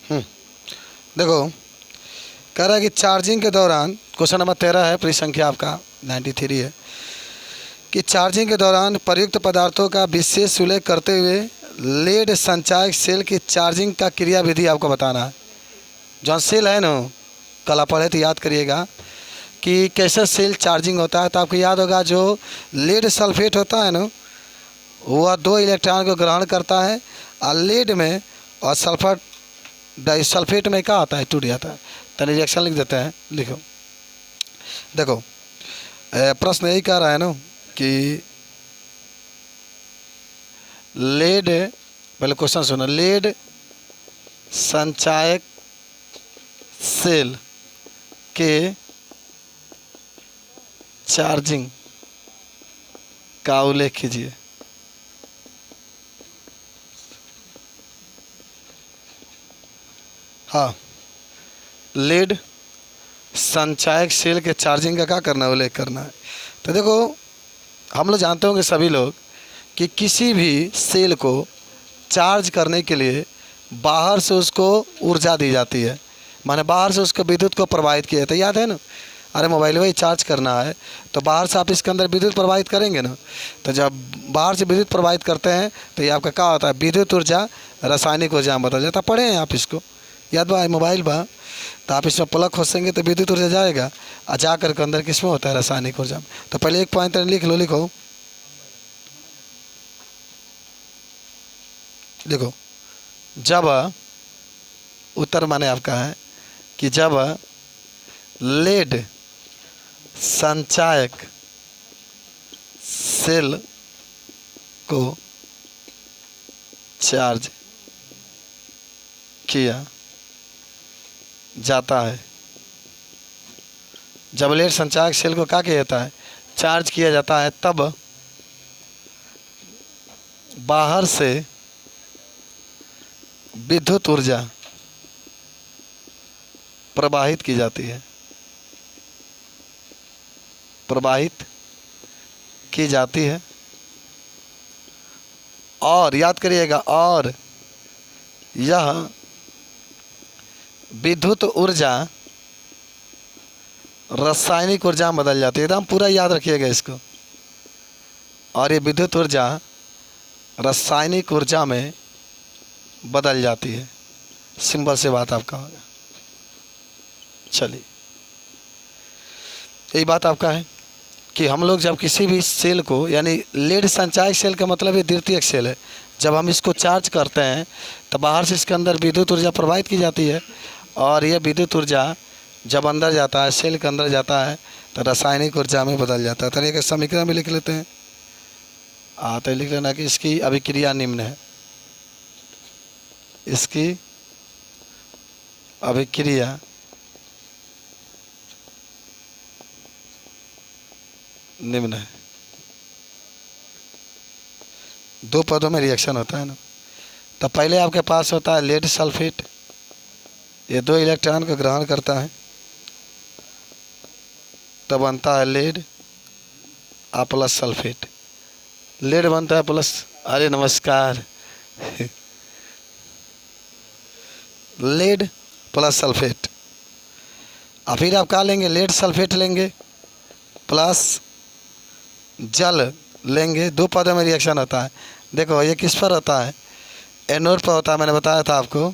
हम्म, देखो, कह रहा है कि चार्जिंग के दौरान, क्वेश्चन नंबर 13 है, परिसंख्या आपका 93 है, कि चार्जिंग के दौरान प्रयुक्त पदार्थों का विशेष उल्लेख करते हुए लेड संचायक सेल की चार्जिंग का क्रियाविधि आपको बताना है। जौन सेल है ना, कल आप पढ़े तो याद करिएगा कि कैसे सेल चार्जिंग होता है। तो आपको याद होगा जो लेड सल्फेट होता है ना, वह 2 इलेक्ट्रॉन को ग्रहण करता है, और लेड में और सल्फर डाइसल्फेट में क्या आता है, टूट जाता है। तो रिएक्शन लिख देते हैं, लिखो। देखो, प्रश्न यही कह रहा है ना कि लेड, पहले क्वेश्चन सुनो, लेड संचायक सेल के चार्जिंग का उल्लेख कीजिए। हाँ, लेड संचायक सेल के चार्जिंग का क्या करना है, उल्लेख करना है। तो देखो, हम लोग जानते होंगे सभी लोग कि किसी भी सेल को चार्ज करने के लिए बाहर से उसको ऊर्जा दी जाती है, माने बाहर से उसको विद्युत को प्रवाहित किया जाता है। याद है ना, अरे मोबाइल में चार्ज करना है तो बाहर से आप इसके अंदर विद्युत प्रवाहित करेंगे ना। तो जब बाहर से विद्युत प्रवाहित करते हैं तो ये आपका क्या होता है, विद्युत ऊर्जा रासायनिक ऊर्जा में बदल जाता है। पढ़े हैं आप इसको, याद बा, मोबाइल बा, तो आप इसमें प्लग खोसेंगे तो विद्युत ऊर्जा जाएगा, और जा करके अंदर किस में होता है, रासायनिक ऊर्जा में। तो पहले एक पॉइंट लिख लो, लिखो, देखो, जब उत्तर माने आपका है कि जब लेड संचायक सेल को चार्ज किया जाता है, जब लेड संचायक सेल को क्या किया जाता है, चार्ज किया जाता है, तब बाहर से विद्युत ऊर्जा प्रवाहित की जाती है, प्रवाहित की जाती है। और याद करिएगा, और यह विद्युत ऊर्जा रासायनिक ऊर्जा में बदल जाती है। एकदम पूरा याद रखिएगा इसको। और ये विद्युत ऊर्जा रासायनिक ऊर्जा में बदल जाती है। सिंपल से बात आपका होगा। चलिए, यही बात आपका है कि हम लोग जब किसी भी सेल को, यानी लेड संचायक सेल का मतलब ये द्वितीयक सेल है, जब हम इसको चार्ज करते हैं तो बाहर से इसके अंदर विद्युत ऊर्जा प्रवाहित की जाती है, और यह विद्युत ऊर्जा जब अंदर जाता है, सेल के अंदर जाता है, तो रासायनिक ऊर्जा में बदल जाता है। तो एक समीकरण में लिख लेते हैं। तो लिख लेना कि इसकी अभिक्रिया निम्न है, इसकी अभिक्रिया निम्न है। 2 पदों में रिएक्शन होता है ना। तो पहले आपके पास होता है लेड सल्फेट, ये 2 इलेक्ट्रॉन को ग्रहण करता है, तब बनता है लेड आ प्लस सल्फेट। लेड बनता है प्लस, अरे नमस्कार, लेड प्लस सल्फेट। और फिर आप क्या लेंगे, लेड सल्फेट लेंगे प्लस जल लेंगे। 2 पदों में रिएक्शन होता है। देखो, ये किस पर होता है, एनोड पर होता है, मैंने बताया था आपको।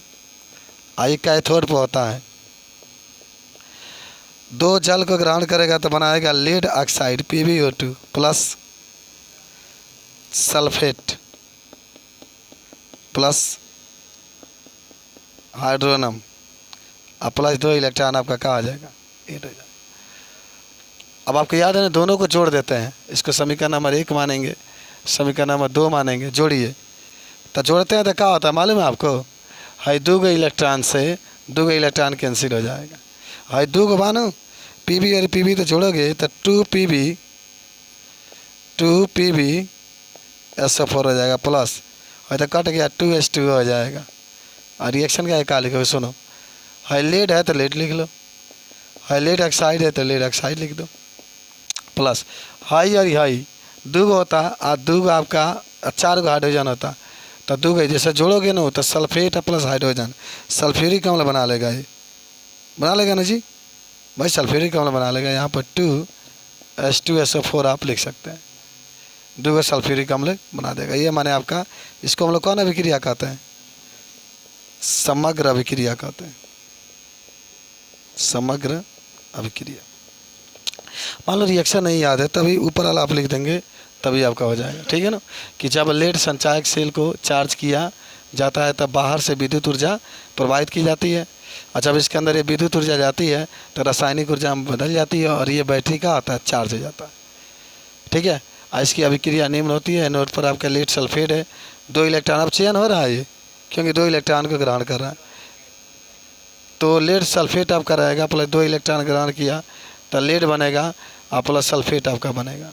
आई कैथोड पर होता है। 2 जल को ग्रहण करेगा तो बनाएगा lead oxide PbO2 plus sulphate plus hydronium, और प्लस 2 इलेक्ट्रॉन आपका क्या आ जाएगा, 8 हो जाएगा। अब आपको याद है ना, दोनों को जोड़ देते हैं। इसको समीकरण नंबर 1 मानेंगे, समीकरण नंबर 2 मानेंगे, जोड़िए। तो जोड़ते हैं तो क्या होता है मालूम है आपको, हाई 2 इलेक्ट्रॉन से 2 इलेक्ट्रॉन कैंसिल हो जाएगा। हाई 2 मानो Pb और Pb तो जोड़ोगे तो 2Pb SO4 हो जाएगा प्लस, और तो कट गया 2H2 हो जाएगा। और रिएक्शन का एक लिखो, सुनो, हाई लेड है तो लेड लिख लो, हाई लेड ऑक्साइड है तो लेड ऑक्साइड लिख दो, प्लस हाई और हाई 2 होता है, और 2 आपका 4 हाइड्रोजन होता, तो दो गई जैसे जोड़ोगे ना तो सल्फेट प्लस हाइड्रोजन सल्फ्यूरिक अम्ल बना लेगा, ये बना लेगा ना जी भाई, सल्फ्यूरिक अम्ल बना लेगा। यहाँ पर 2H2SO4 आप लिख सकते हैं, 2 सल्फ्यूरिक अम्ल बना देगा। ये माने आपका, इसको हम लोग कौन अभिक्रिया कहते हैं? समग्र अभिक्रिया कहते हैं, समग्र अभिक्रिया। मान लो रिएक्शन नहीं याद है, तभी ऊपर वाला आप लिख देंगे, तभी आपका हो जाएगा, ठीक है ना। कि जब लेड संचायक सेल को चार्ज किया जाता है तब बाहर से विद्युत ऊर्जा प्रवाहित की जाती है, और जब इसके अंदर ये विद्युत ऊर्जा जाती है तो रासायनिक ऊर्जा में बदल जाती है और ये बैटरी का आता है चार्ज हो जाता है, ठीक है। इसकी अभिक्रिया निम्न होती है। नोट पर आपका लेड सल्फेट है, 2 इलेक्ट्रॉन अब चयन हो रहा है ये, क्योंकि 2 इलेक्ट्रॉन को ग्रहण कर रहा है, तो लेड सल्फेट आपका रहेगा, प्लस 2 इलेक्ट्रॉन ग्रहण किया तो लेड बनेगा और प्लस सल्फेट आपका बनेगा।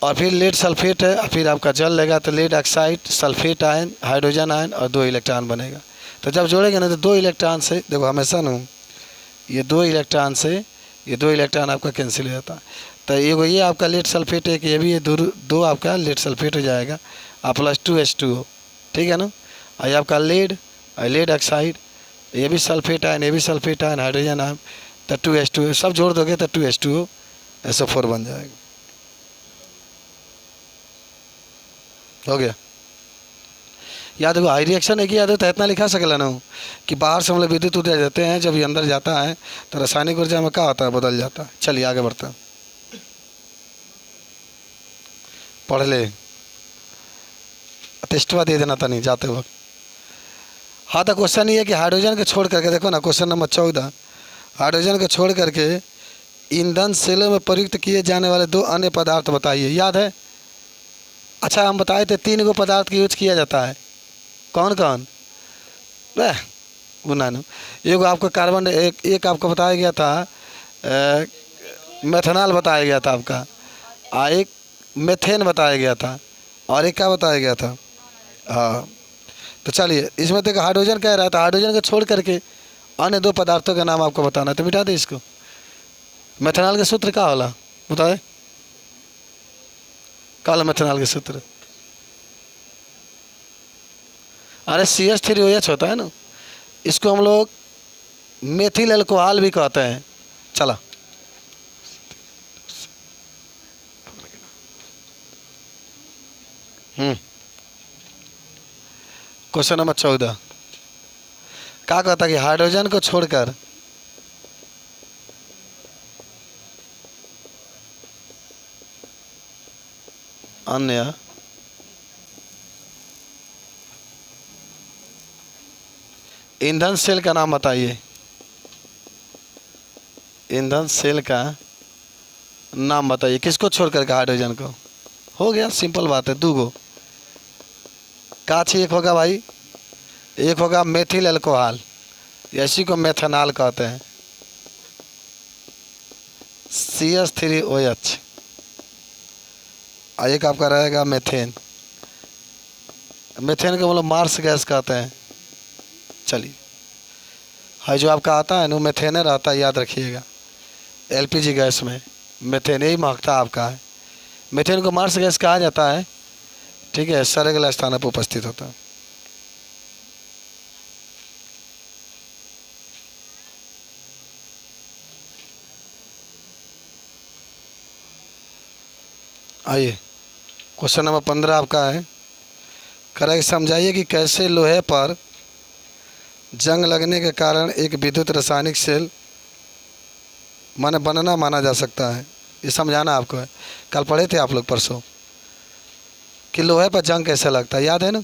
और फिर लेड सल्फेट है, फिर आपका जल लेगा तो lead oxide, sulphate ion, hydrogen ion और 2 इलेक्ट्रॉन बनेगा। तो जब जोड़ेंगे ना तो 2 इलेक्ट्रॉन से, देखो हमेशा ना ये 2 इलेक्ट्रॉन से ये 2 इलेक्ट्रॉन आपका कैंसिल हो जाता है। तो ये आपका लेड सल्फेट है कि ये भी ये दो आपका लेड सल्फेट हो जाएगा और प्लस 2H2O, ठीक है ना। और ये आपका लेड ऑक्साइड, ये भी सल्फेट आयन, ये भी सल्फेट आयन, हाइड्रोजन आयन, तो 2H2O सब जोड़ दोगे तो 2H2SO4 बन जाएगा। हो गया। याद देखो हाई रिएक्शन है कि याद है इतना लिखा सकेला ना कि बाहर से हम लोग विद्युत ऊर्जा देते हैं, जब ये अंदर जाता है तो रासायनिक ऊर्जा में क्या होता है, बदल जाता है। चलिए आगे बढ़ते हैं, पढ़ ले, टेस्टवा दे देना था नहीं जाते वक्त। हाँ तो क्वेश्चन ये है कि हाइड्रोजन को छोड़ करके, देखो ना क्वेश्चन नंबर 14, हाइड्रोजन को छोड़ करके ईंधन सेलों में प्रयुक्त किए जाने वाले 2 अन्य पदार्थ बताइए। याद है? अच्छा हम बताए थे 3 पदार्थ का यूज किया जाता है, कौन कौन? गुनानो एक आपको कार्बन, एक आपको बताया गया था मेथनॉल बताया गया था आपका, एक मेथेन बताया गया था, और एक क्या बताया गया था? हाँ तो चलिए इसमें देखो हाइड्रोजन कह रहा था, हाइड्रोजन को छोड़ करके अन्य 2 पदार्थों का नाम आपको बताना, तो मिटा दे इसको। मेथनॉल का सूत्र क्या होला बताए? क्या मेथनॉल के सूत्र? अरे CH3OH होता है ना, इसको हम लोग मेथिल अल्कोहल भी कहते हैं। चला क्वेश्चन नंबर 14 क्या कहता कि हाइड्रोजन को छोड़कर अन्य ईंधन सेल का नाम बताइए। ईंधन सेल का नाम बताइए, किसको छोड़ करके? हाइड्रोजन को। हो गया, सिंपल बात है, 2 गो काची, एक होगा भाई, एक होगा मेथिल अल्कोहल, इसी को मेथनॉल कहते हैं, CH3OH, और एक आपका रहेगा मेथेन। मेथेन को मतलब मार्स गैस कहते हैं। चलिए है जो आपका आता है ना मेथेन रहता है, याद रखिएगा, LPG गैस में मेथेन यही महकता आपका है। मेथेन को मार्स गैस कहा जाता है, ठीक है, सरगल स्थान पर उपस्थित होता है। आइए क्वेश्चन नंबर 15 आपका है, करेक्ट समझाइए कि कैसे लोहे पर जंग लगने के कारण एक विद्युत रासायनिक सेल बनना माना जा सकता है। ये समझाना आपको है। कल पढ़े थे आप लोग परसों कि लोहे पर जंग कैसे लगता है, याद है ना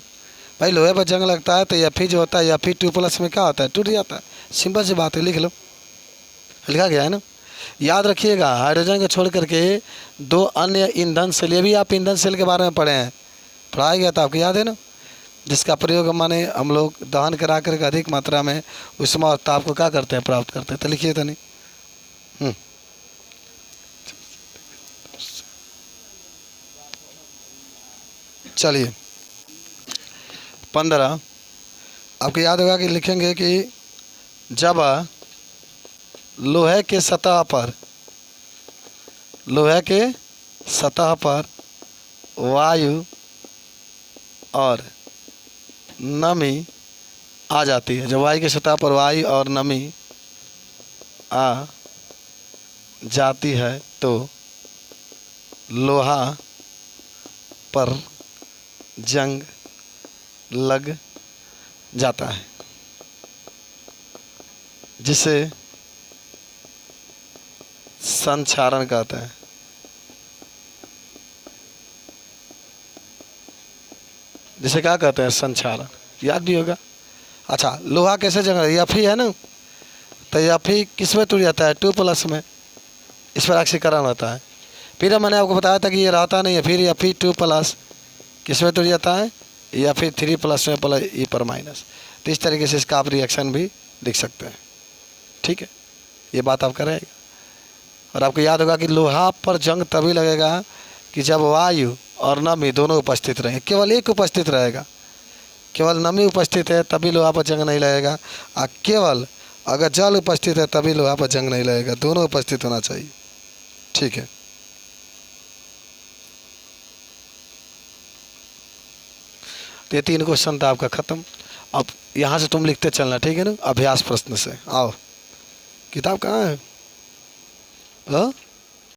भाई? लोहे पर जंग लगता है तो Fe जो होता है, Fe2+ में क्या होता है? टूट जाता है। सिंपल सी बात है, लिख लो, लिखा गया है ना। याद रखिएगा हाइड्रोजन को छोड़ करके 2 अन्य ईंधन सेल, ये भी आप ईंधन सेल के बारे में पढ़े हैं, पढ़ाया गया था आपको, याद है ना, जिसका प्रयोग माने हम लोग दहन करा करके अधिक मात्रा में उसमें ताप को क्या करते हैं, प्राप्त करते हैं। तो लिखिए तो नहीं। चलिए 15 आपको याद होगा कि लिखेंगे कि जब लोहे के सतह पर वायु और नमी आ जाती है। जब वायु की सतह पर वायु और नमी आ जाती है तो लोहा पर जंग लग जाता है, जिसे संक्षारण कहते हैं। जिसे क्या कहते हैं? संक्षारण। याद भी होगा। अच्छा, लोहा कैसे जंग? Fe है ना, तो Fe किस में टूट जाता है? 2+ में। इस पर ऑक्सीकरण होता है। फिर मैंने आपको बताया था कि ये रहता नहीं है, फिर Fe 2+ किस में टूट जाता है? Fe 3+ में प्लस E पर माइनस। तो इस तरीके से इसका आप रिएक्शन भी लिख सकते हैं। ठीक है, ये बात आपका रहेगा। और आपको याद होगा कि लोहा पर जंग तभी लगेगा कि जब वायु और नमी दोनों उपस्थित रहें। केवल एक उपस्थित रहेगा, केवल नमी उपस्थित है तभी लोहा पर जंग नहीं लगेगा, और केवल अगर जल उपस्थित है तभी लोहा पर जंग नहीं लगेगा। दोनों उपस्थित होना चाहिए। ठीक है, तो ये 3 क्वेश्चन था आपका खत्म। अब यहाँ से तुम लिखते चलना, ठीक है ना? अभ्यास प्रश्न से। आओ, किताब कहाँ है? हाँ,